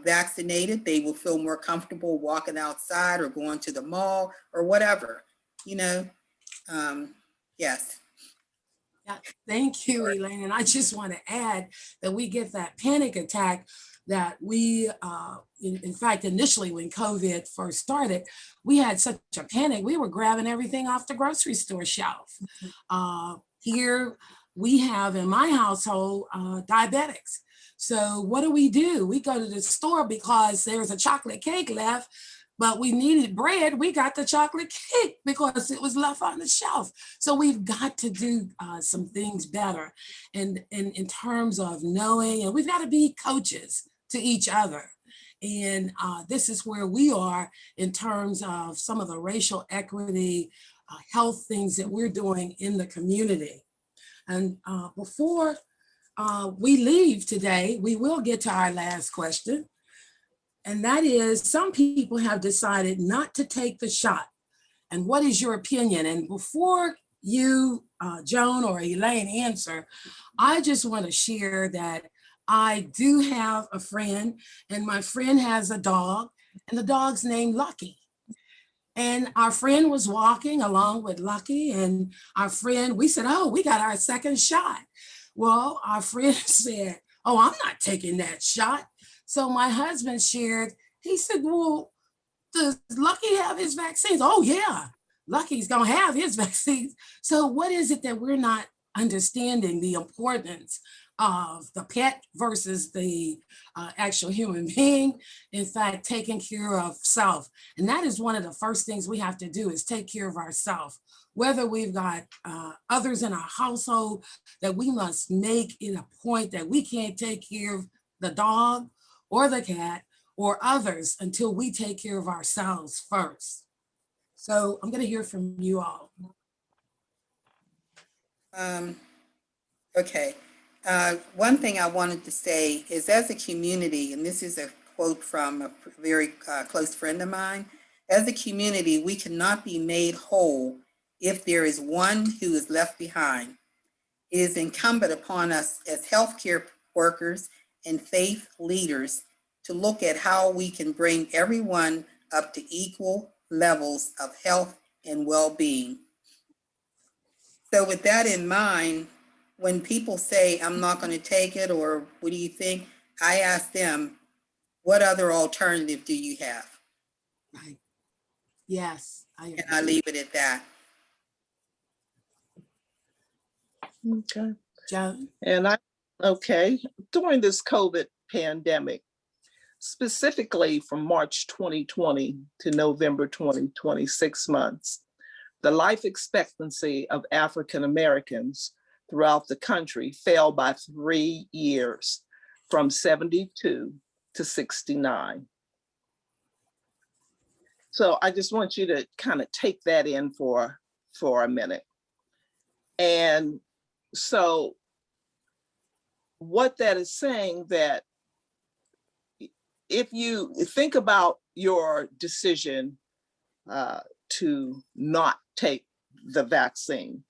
vaccinated, they will feel more comfortable walking outside or going to the mall or whatever, you know. Yes. Yeah, thank you, Elaine. And I just want to add that we get that panic attack that we, in fact, initially when COVID first started, we had such a panic. We were grabbing everything off the grocery store shelf. Here we have in my household diabetics. So what do? We go to the store because there's a chocolate cake left, but we needed bread. We got the chocolate cake because it was left on the shelf. So we've got to do some things better. And in terms of knowing, and we've got to be coaches to each other. And this is where we are in terms of some of the racial equity, health things that we're doing in the community. And before we leave today, we will get to our last question. And that is, some people have decided not to take the shot. And what is your opinion? And before you, Joan or Elaine, answer, I just want to share that I do have a friend, and my friend has a dog, and the dog's named Lucky. And our friend was walking along with Lucky, and our friend, we said, oh, we got our second shot. Well, our friend said, oh, I'm not taking that shot. So my husband shared, he said, well, does Lucky have his vaccines? Oh yeah, Lucky's gonna have his vaccines. So what is it that we're not understanding the importance of the pet versus the actual human being? In fact, taking care of self. And that is one of the first things we have to do, is take care of ourselves. Whether we've got others in our household, that we must make it a point that we can't take care of the dog or the cat or others until we take care of ourselves first. So I'm going to hear from you all. Okay. One thing I wanted to say is, as a community, and this is a quote from a very close friend of mine, as a community, we cannot be made whole if there is one who is left behind. It is incumbent upon us as healthcare workers and faith leaders to look at how we can bring everyone up to equal levels of health and well-being. So with that in mind, when people say, I'm not going to take it, or what do you think? I ask them, what other alternative do you have? Right. Yes. And I leave it at that. Okay. Joan? And during this COVID pandemic, specifically from March 2020 to November 2020, 6 months, the life expectancy of African Americans throughout the country fell by 3 years, from 72 to 69. So I just want you to kind of take that in for a minute. And so what that is saying, that if you think about your decision to not take the vaccine,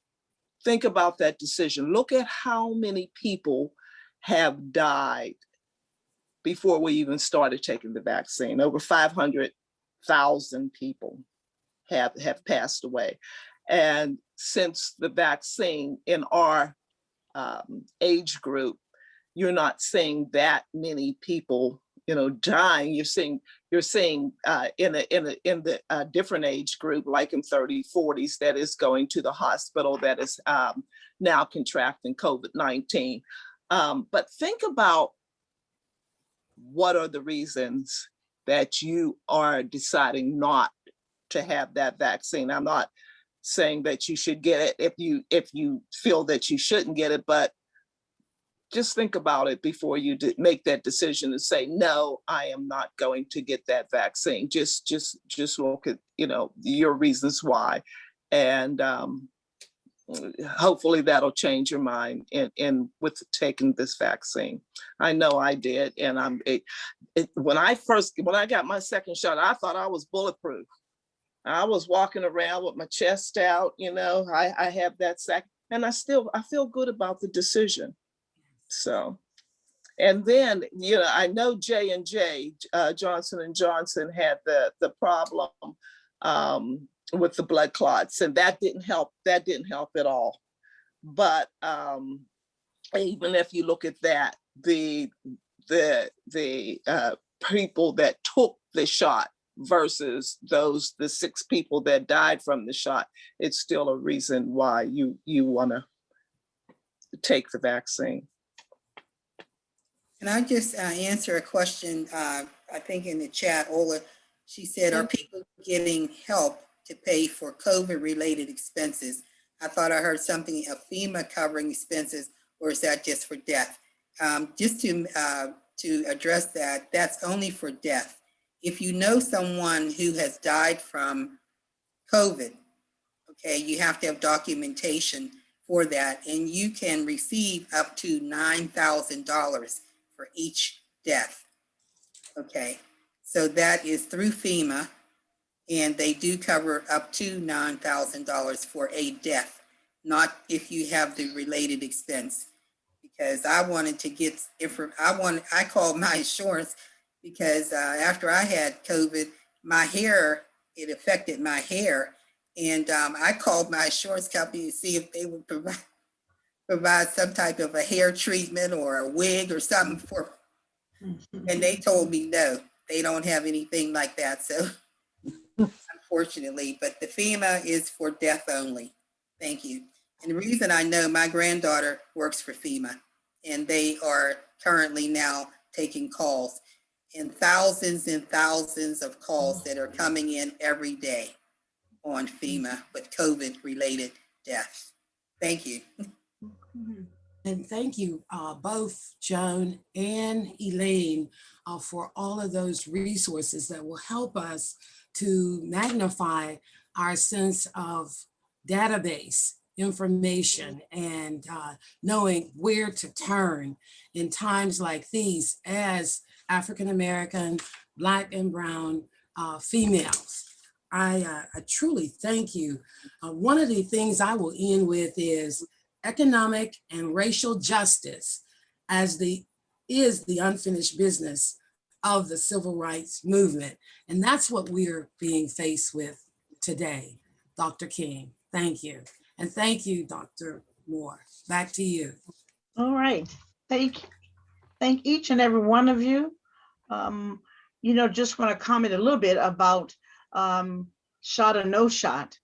think about that decision. Look at how many people have died before we even started taking the vaccine. Over 500,000 people have passed away. And since the vaccine in our age group, you're not seeing that many people, dying. You're seeing in the different age group, like in 30s, 40s, that is going to the hospital, that is now contracting COVID-19. But think about what are the reasons that you are deciding not to have that vaccine. I'm not saying that you should get it if you feel that you shouldn't get it, but just think about it before you make that decision to say, no, I am not going to get that vaccine. Just look at, your reasons why. And hopefully that'll change your mind in with taking this vaccine. I know I did. And when I got my second shot, I thought I was bulletproof. I was walking around with my chest out, I have that second, and I feel good about the decision. So, and then, I know J&J, Johnson & Johnson, had the problem with the blood clots, and that didn't help at all. But even if you look at that, the people that took the shot versus the 6 people that died from the shot, it's still a reason why you want to take the vaccine. Can I just answer a question, I think in the chat, Ola, she said, are people getting help to pay for COVID-related expenses? I thought I heard something of FEMA covering expenses, or is that just for death? Just to address that, that's only for death. If you know someone who has died from COVID, okay, you have to have documentation for that, and you can receive up to $9,000 for each death. Okay, so that is through FEMA, and they do cover up to $9,000 for a death, not if you have the related expense. Because I wanted to get I called my insurance because after I had COVID, it affected my hair, and I called my insurance company to see if they would provide some type of a hair treatment or a wig or something for, and they told me no, they don't have anything like that. So unfortunately, but the FEMA is for death only. Thank you. And the reason I know, my granddaughter works for FEMA, and they are currently now taking calls, and thousands of calls that are coming in every day on FEMA with COVID related deaths. Thank you. And thank you both, Joan and Elaine, for all of those resources that will help us to magnify our sense of database information and knowing where to turn in times like these as African-American, Black and Brown females. I truly thank you. One of the things I will end with is economic and racial justice is the unfinished business of the civil rights movement. And that's what we're being faced with today. Dr. King, thank you. And thank you, Dr. Moore. Back to you. All right. Thank each and every one of you. Just want to comment a little bit about shot or no shot.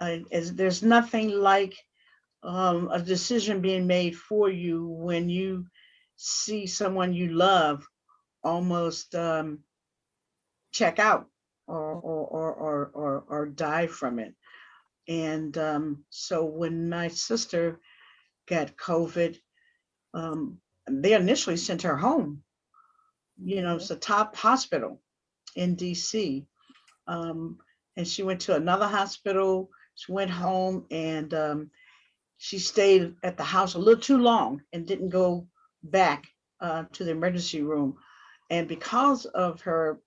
There's nothing like a decision being made for you when you see someone you love almost check out or die from it. And so when my sister got COVID, they initially sent her home. It's a top hospital in DC. And she went to another hospital. She went home, and she stayed at the house a little too long and didn't go back to the emergency room. And because of her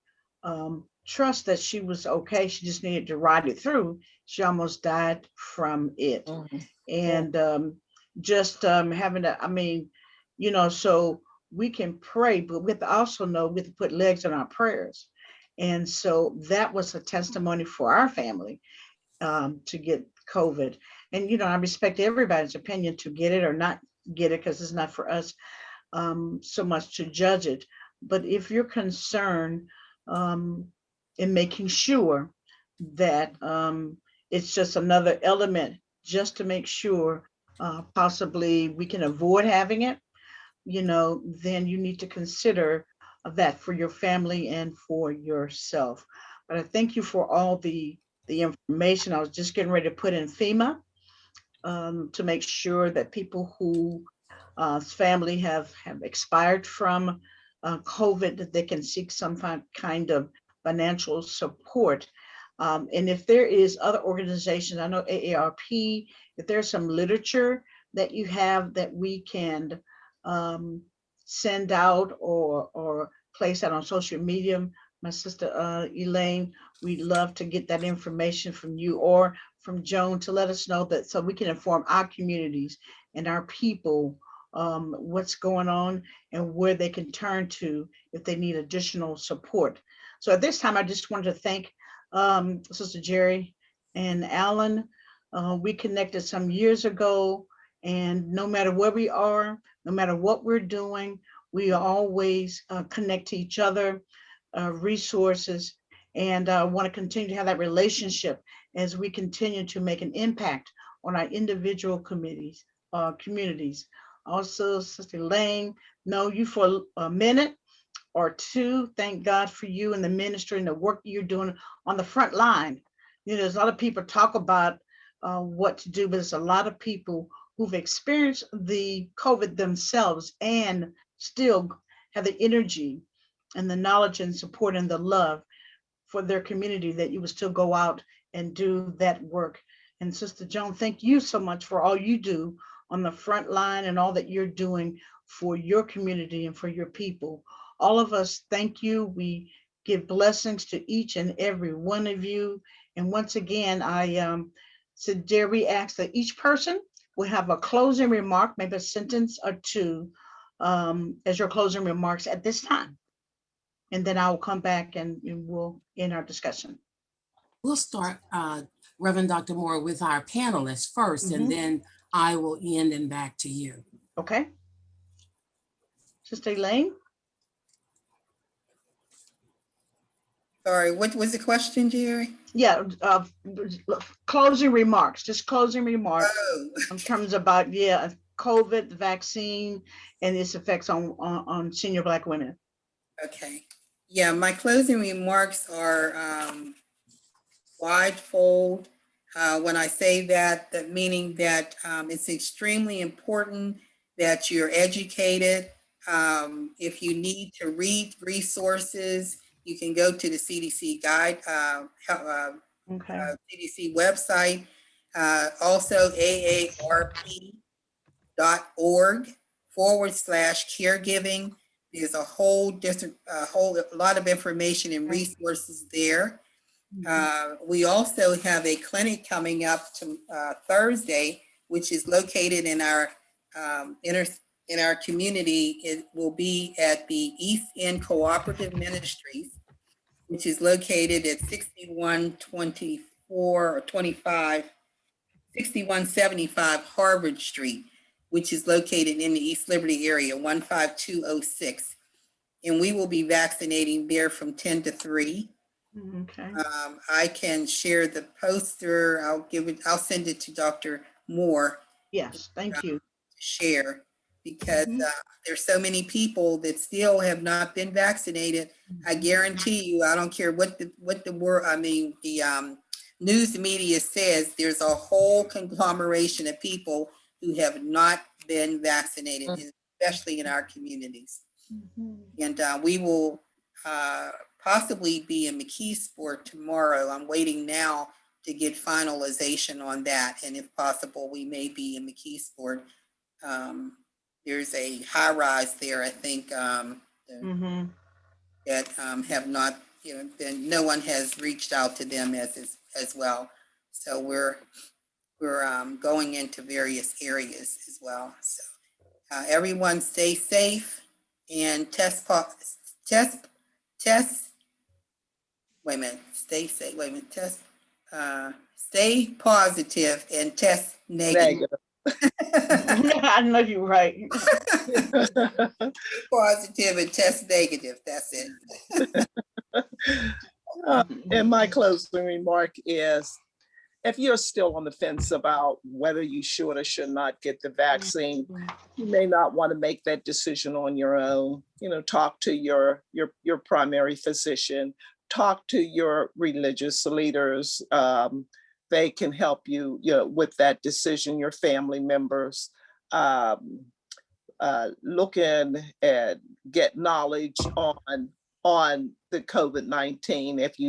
trust that she was okay, she just needed to ride it through, she almost died from it. Mhm. And just having to, I mean, you know, so we can pray, but we have to also know we have to put legs on our prayers. And so that was a testimony for our family to get COVID. And, you know, I respect everybody's opinion to get it or not get it, because it's not for us so much to judge it. But if you're concerned in making sure that it's just another element just to make sure possibly we can avoid having it, you know, then you need to consider that for your family and for yourself. But I thank you for all the information. I was just getting ready to put in FEMA to make sure that people who family have expired from COVID, that they can seek some kind of financial support. And if there is other organizations, I know AARP, if there's some literature that you have that we can send out or place out on social media, my sister Elaine, we'd love to get that information from you or from Joan to let us know that so we can inform our communities and our people what's going on and where they can turn to if they need additional support. So at this time, I just wanted to thank Sister Jerry and Alan. We connected some years ago, and no matter where we are, no matter what we're doing, we always connect to each other, resources, and want to continue to have that relationship as we continue to make an impact on our individual communities. Also, Sister Elaine, know you for a minute or two. Thank God for you and the ministry and the work you're doing on the front line. You know, there's a lot of people talk about what to do, but there's a lot of people who've experienced the COVID themselves and still have the energy and the knowledge and support and the love for their community, that you would still go out and do that work. And Sister Joan, thank you so much for all you do on the front line and all that you're doing for your community and for your people. All of us, thank you. We give blessings to each and every one of you. And once again, I said, dare we ask that each person will have a closing remark, maybe a sentence or two as your closing remarks at this time. And then I will come back and we'll end our discussion. We'll start, Reverend Dr. Moore, with our panelists first, and then I will end and back to you. Okay. Sister Elaine? Sorry, what was the question, Jerry? Yeah, closing remarks, just closing remarks in terms about, yeah, COVID, the vaccine, and its effects on senior Black women. Okay. Yeah, my closing remarks are widefold. When I say that, that meaning that it's extremely important that you're educated. If you need to read resources, you can go to the CDC guide, CDC website, also aarp.org/caregiving. There's a whole lot of information and resources there. We also have a clinic coming up to Thursday, which is located in our in our community. It will be at the East End Cooperative Ministries, which is located at 6175 Harvard Street, which is located in the East Liberty area, 15206. And we will be vaccinating there from 10 to 3. Okay. I can share the poster. I'll send it to Dr. Moore. Yes, thank you. To share, because there's so many people that still have not been vaccinated. I guarantee you, I don't care what the word, I mean, the news media says, there's a whole conglomeration of people who have not been vaccinated, especially in our communities. And we will possibly be in McKeesport tomorrow. I'm waiting now to get finalization on that. And if possible, we may be in McKeesport. there's a high rise there, I think, Mhm. that have not, no one has reached out to them as well. So we're going into various areas as well. So everyone stay safe and stay safe, stay positive and test negative. I know you're right. Stay positive and test negative, that's it. And my closing remark is, if you're still on the fence about whether you should or should not get the vaccine, you may not want to make that decision on your own. Talk to your primary physician, talk to your religious leaders. They can help you, with that decision, your family members. Look in and get knowledge on the COVID-19. If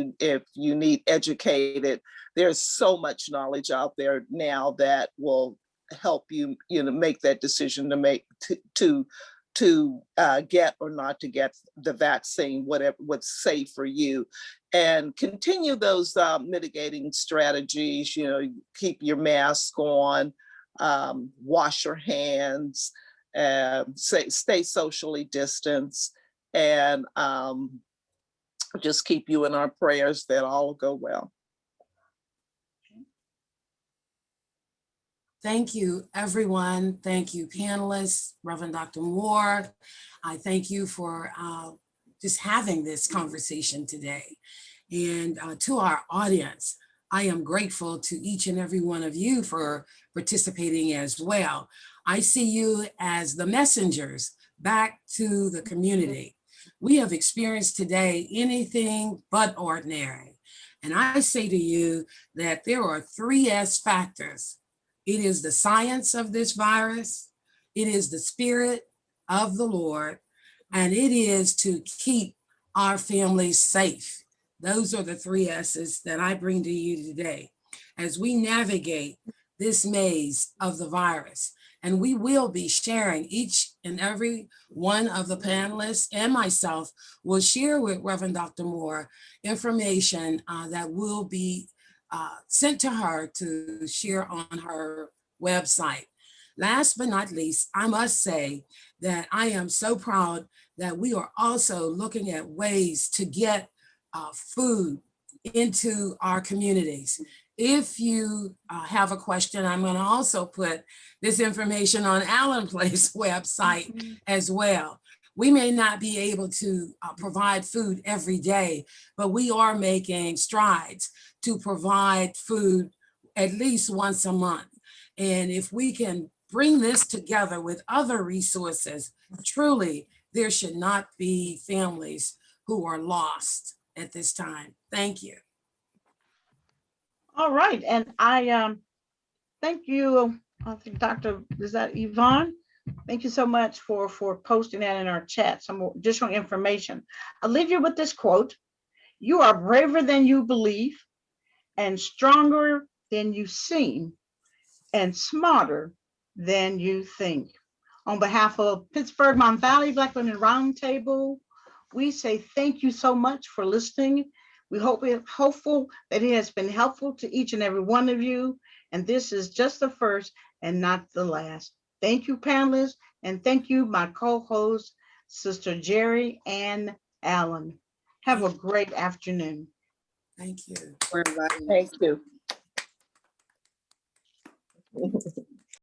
you need educated, there's so much knowledge out there now that will help you, make that decision to get or not to get the vaccine, what's safe for you, and continue those mitigating strategies. Keep your mask on, wash your hands, stay socially distanced, and just keep you in our prayers that all will go well. Thank you, everyone. Thank you, panelists, Reverend Dr. Moore. I thank you for just having this conversation today. And to our audience, I am grateful to each and every one of you for participating as well. I see you as the messengers back to the community. We have experienced today anything but ordinary. And I say to you that there are 3 S factors. It is the science of this virus, it is the spirit of the Lord, and it is to keep our families safe. Those are the 3 S's that I bring to you today as we navigate this maze of the virus. And we will be sharing, each and every one of the panelists and myself will share with Reverend Dr. Moore information that will be sent to her to share on her website. Last but not least, I must say that I am so proud that we are also looking at ways to get food into our communities. If you have a question, I'm going to also put this information on Allen Place website as well. We may not be able to provide food every day, but we are making strides to provide food at least once a month. And if we can bring this together with other resources, truly, there should not be families who are lost at this time. Thank you. All right, and I thank you, I think Dr. Is that Yvonne? Thank you so much for posting that in our chat, some additional information. I'll leave you with this quote: "You are braver than you believe, and stronger than you seem, and smarter than you think." On behalf of Pittsburgh-Mon Valley Black Women Roundtable, we say thank you so much for listening. We hopeful that it has been helpful to each and every one of you. And this is just the first and not the last. Thank you, panelists. And thank you, my co-host, Sister Jerry Ann Allen. Have a great afternoon. Thank you. For inviting us. Thank you.